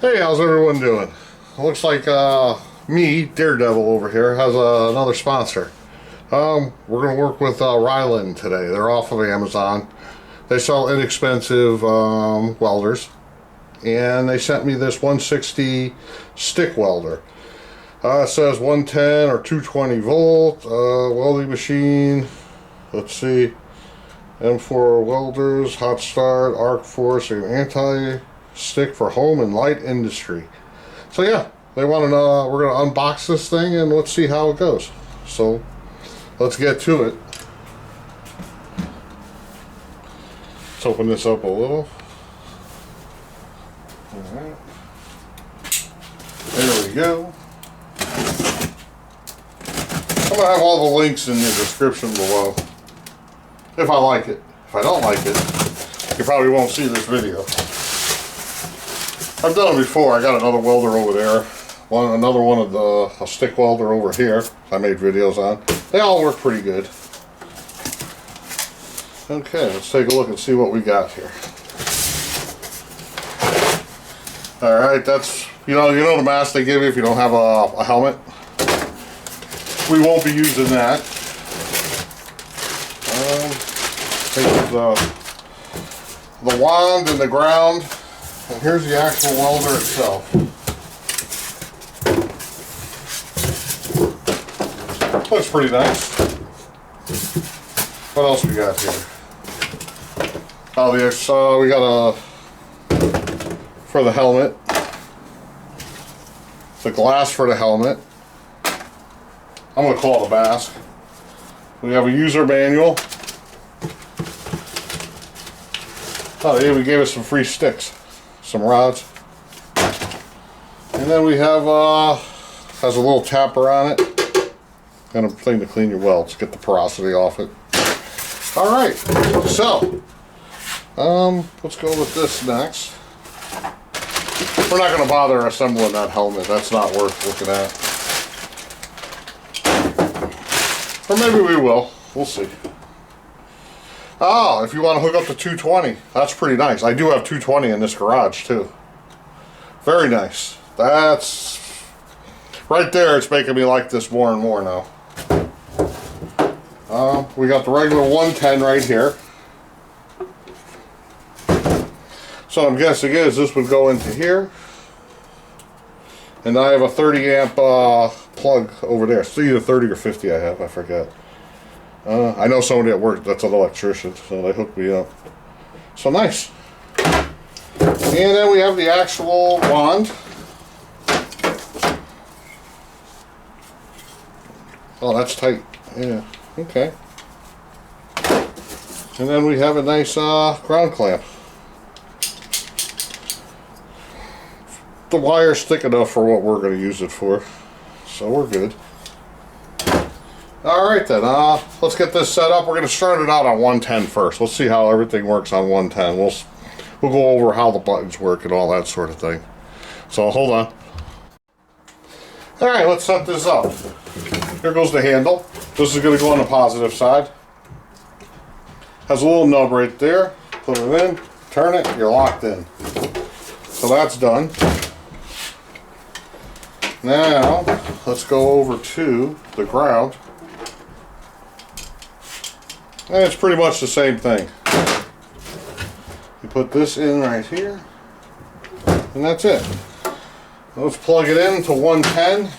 Hey, how's everyone doing? Looks like me, Daredevil over here, has another sponsor. We're going to work with Riland today. They're off of Amazon. They sell inexpensive welders. And they sent me this 160 stick welder. It says 110 or 220 volt welding machine. Let's see. M4 welders, hot start, arc force, and anti-stick for home and light industry. So yeah, they want to know. We're going to unbox this thing and let's see how it goes. So let's get to it. Let's open this up a little. Alright. There we go. I'm going to have all the links in the description below. If I like it. If I don't like it, you probably won't see this video. I've done it before. I got another welder over there. Another one of a stick welder over here I made videos on. They all work pretty good. Okay, let's take a look and see what we got here. Alright, that's, you know the mask they give you if you don't have a helmet? We won't be using that. Take the wand and the ground, and here's the actual welder itself. Looks pretty nice. What else we got here? Oh, we got for the helmet, the glass for the helmet. I'm going to call it a mask. We have a user manual. Oh, they even gave us some free sticks, some rods. And then we have, has a little tapper on it. Kind of thing to clean your welds, get the porosity off it. Alright, so, let's go with this next. We're not going to bother assembling that helmet, that's not worth looking at. Or maybe we will, we'll see. Oh, if you want to hook up to 220, that's pretty nice. I do have 220 in this garage too. Very nice. That's right there. It's making me like this more and more now. We got the regular 110 right here. So I'm guessing this would go into here. And I have a 30 amp plug over there. It's either 30 or 50 I have, I forget. I know somebody at work that's an electrician, so they hooked me up. So nice. And then we have the actual wand. Oh, that's tight. Yeah, okay. And then we have a nice ground clamp. The wire's thick enough for what we're going to use it for, so we're good. Alright then, let's get this set up. We're going to start it out on 110 first. Let's see how everything works on 110. We'll go over how the buttons work and all that sort of thing. So hold on. Alright, let's set this up. Here goes the handle. This is going to go on the positive side. Has a little nub right there. Put it in, turn it, you're locked in. So that's done. Now, let's go over to the ground. And it's pretty much the same thing. You put this in right here, and that's it. Let's plug it in to 110.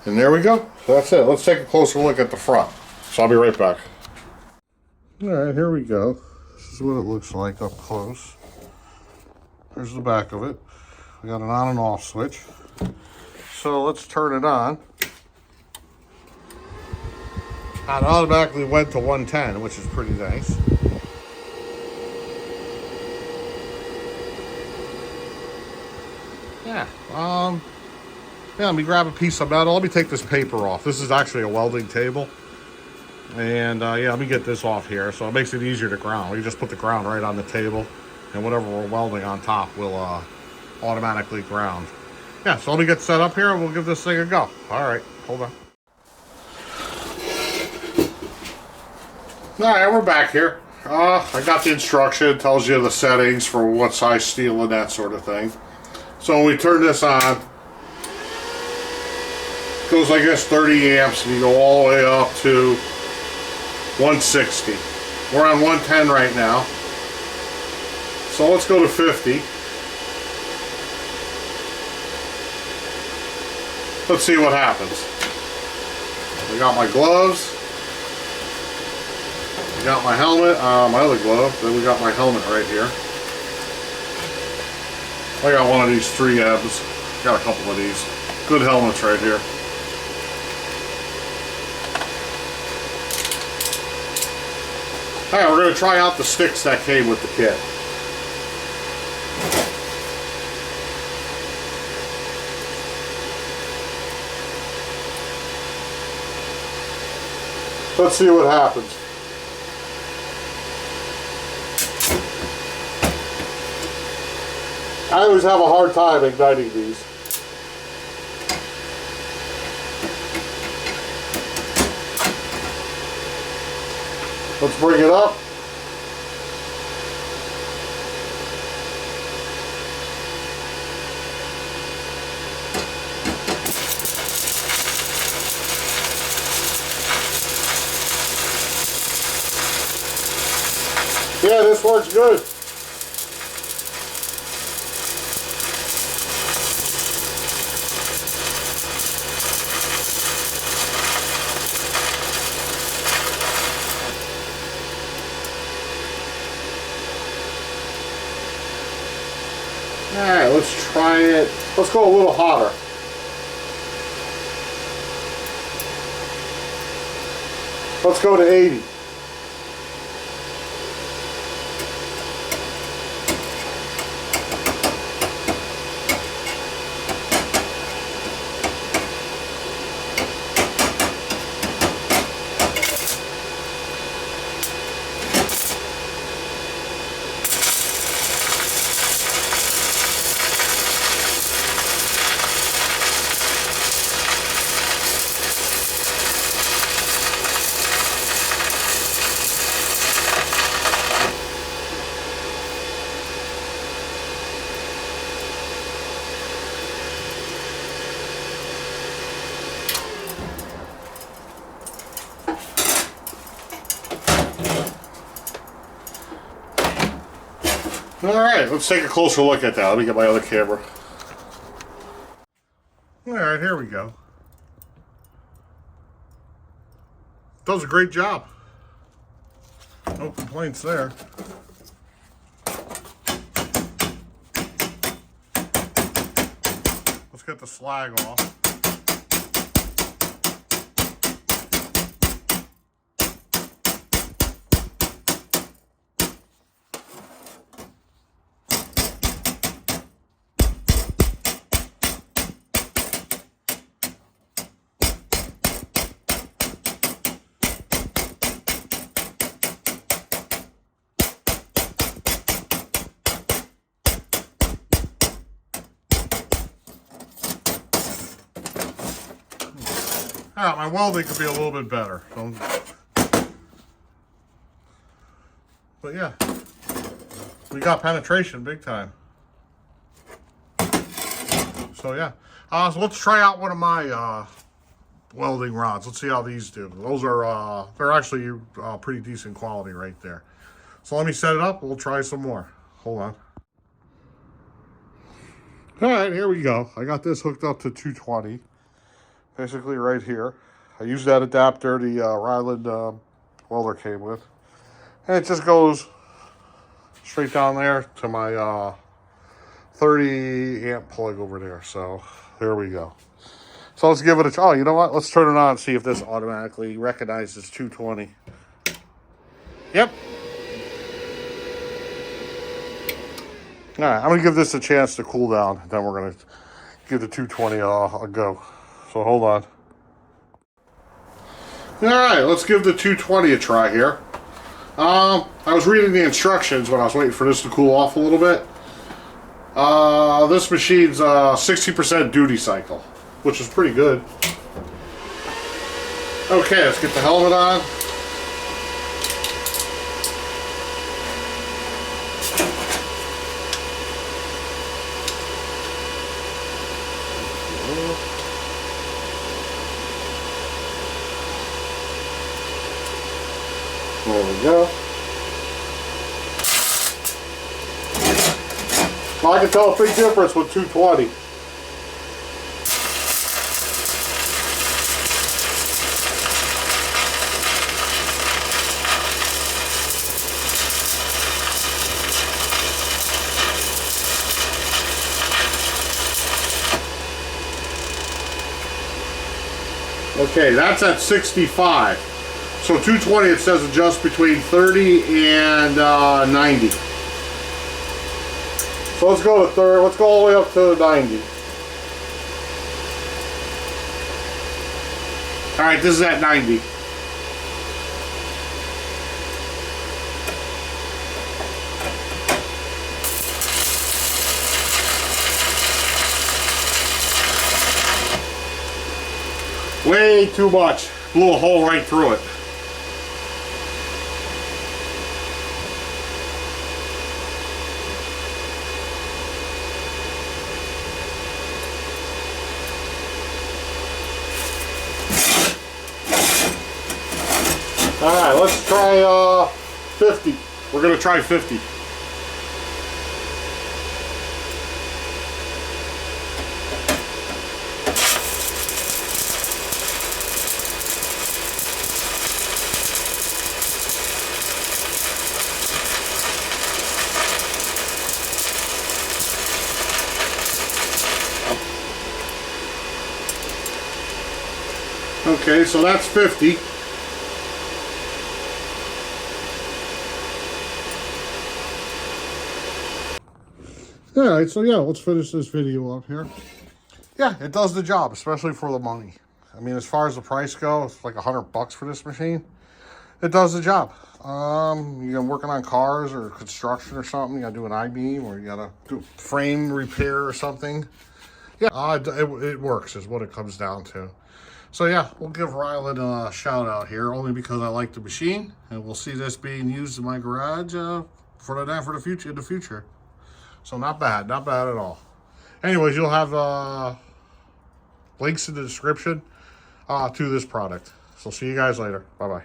And there we go. So that's it. Let's take a closer look at the front. So I'll be right back. Alright, here we go. This is what it looks like up close. There's the back of it. We got an on and off switch. So let's turn it on. It automatically went to 110, which is pretty nice. Yeah, let me grab a piece of metal. Let me take this paper off. This is actually a welding table. And yeah, let me get this off here. So it makes it easier to ground. We just put the ground right on the table. And whatever we're welding on top will automatically ground. Yeah, so let me get set up here and we'll give this thing a go. Alright, hold on. Alright, we're back here. I got the instruction. It tells you the settings for what size steel and that sort of thing. So when we turn this on, it goes, I guess, 30 amps, and you go all the way up to 160. We're on 110 right now. So let's go to 50. Let's see what happens. I got my gloves. I got my helmet, my other glove. Then we got my helmet right here. I got one of these 3Ms. Got a couple of these. Good helmets right here. Alright, we're going to try out the sticks that came with the kit. Let's see what happens. I always have a hard time igniting these. Let's bring it up. Yeah, this works good. Alright, let's try it. Let's go a little hotter. Let's go to 80. Alright, let's take a closer look at that. Let me get my other camera. Alright, here we go. Does a great job. No complaints there. Let's get the slag off. Alright, my welding could be a little bit better. But yeah, we got penetration big time. So yeah, so let's try out one of my welding rods. Let's see how these do. Those are they're actually pretty decent quality right there. So let me set it up. We'll try some more. Hold on. All right, here we go. I got this hooked up to 220. Basically right here. I use that adapter the Riland welder came with. And it just goes straight down there to my 30 amp plug over there. So there we go. So let's give it a try. Oh, you know what? Let's turn it on and see if this automatically recognizes 220. Yep. All right, I'm going to give this a chance to cool down. Then we're going to give the 220 a go. So hold on. All right, let's give the 220 a try here. I was reading the instructions when I was waiting for this to cool off a little bit. This machine's 60% duty cycle, which is pretty good. Okay, let's get the helmet on. There we go. I can tell a big difference with 220. Okay, that's at 65. So 220, it says adjust between 30 and 90. So let's go to 30. Let's go all the way up to 90. All right, this is at 90. Way too much. Blew a hole right through it. Alright, let's try 50. We're going to try 50. Okay, so that's 50. Alright, so yeah, let's finish this video up here. Yeah, it does the job, especially for the money. I mean, as far as the price goes, it's like $100 for this machine. It does the job. You're working on cars or construction or something, you gotta do an I-beam or you gotta do frame repair or something. Yeah, it works is what it comes down to. So yeah, we'll give Riland a shout out here only because I like the machine, and we'll see this being used in my garage for the future. So not bad at all. Anyways, you'll have links in the description to this product. So see you guys later. Bye bye.